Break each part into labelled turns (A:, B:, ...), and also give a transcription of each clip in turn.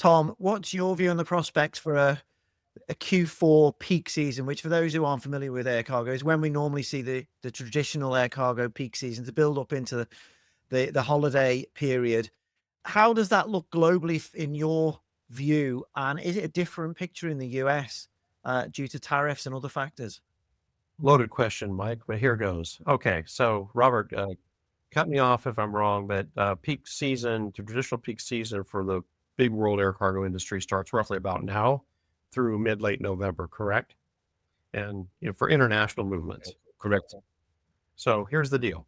A: Tom, what's your view on the prospects for a Q4 peak season, which for those who aren't familiar with air cargo is when we normally see the traditional air cargo peak season to build up into the holiday period. How does that look globally in your view? And is it a different picture in the US due to tariffs and other factors?
B: Loaded question, Mike, but here goes. Okay, so Robert, cut me off if I'm wrong, but peak season, the traditional peak season for the big world air cargo industry starts roughly about now through mid-late November, correct? And for international movements.
C: Correct.
B: So here's the deal.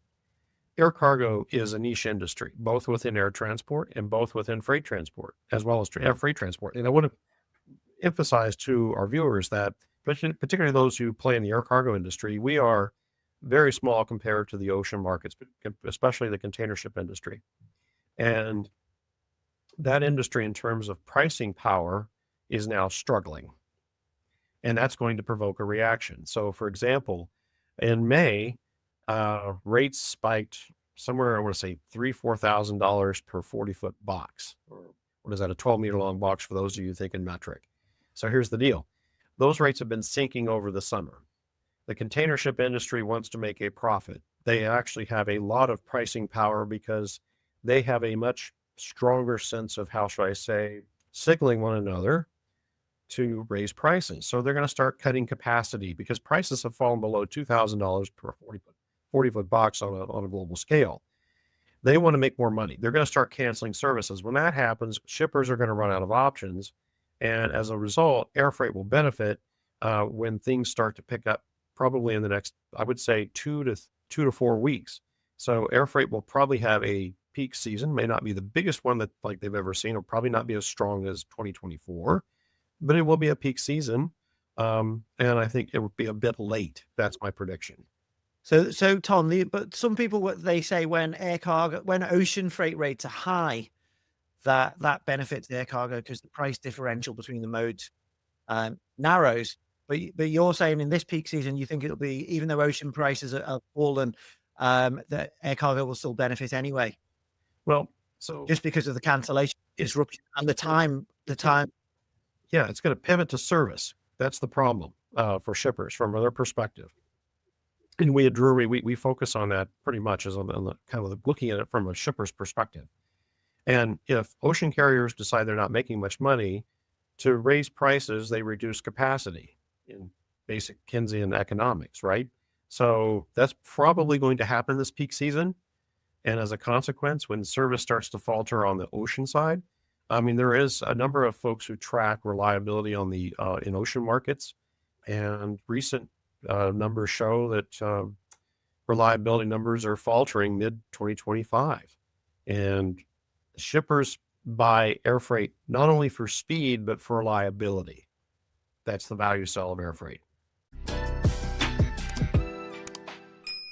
B: Air cargo is a niche industry, both within air transport and both within freight transport, as well as freight transport. And I want to emphasize to our viewers that, particularly those who play in the air cargo industry, we are very small compared to the ocean markets, especially the container ship industry. And that industry, in terms of pricing power, is now struggling. And that's going to provoke a reaction. So, for example, in May, rates spiked somewhere, I want to say $3,000-$4,000 per 40-foot box. Or what is that, a 12-meter long box for those of you thinking metric? So here's the deal. Those rates have been sinking over the summer. The container ship industry wants to make a profit. They actually have a lot of pricing power because they have a much stronger sense of, how should I say, signaling one another to raise prices. So they're going to start cutting capacity because prices have fallen below $2,000 per 40-foot box on a global scale. They want to make more money. They're going to start canceling services. When that happens, shippers are going to run out of options. And as a result, air freight will benefit when things start to pick up, probably in the next, I would say, 2 to 4 weeks. So air freight will probably have a peak season, may not be the biggest one that like they've ever seen, or probably not be as strong as 2024, but it will be a peak season. And I think it would be a bit late. That's my prediction.
A: So Tom, but some people, what they say, when ocean freight rates are high, that benefits air cargo because the price differential between the modes narrows. But you're saying in this peak season, you think it'll be, even though ocean prices are fallen, that air cargo will still benefit anyway.
B: Well, so
A: Just because of the cancellation disruption and the time.
B: Yeah, it's going to pivot to service. That's the problem for shippers from their perspective. And we at Drury, we focus on that pretty much as on the kind of looking at it from a shipper's perspective. And if ocean carriers decide they're not making much money, to raise prices, they reduce capacity in basic Keynesian economics, right? So that's probably going to happen this peak season. And as a consequence, when service starts to falter on the ocean side, I mean, there is a number of folks who track reliability on the in ocean markets, and recent numbers show that reliability numbers are faltering mid 2025. And shippers buy air freight not only for speed, but for reliability. That's the value sell of air freight.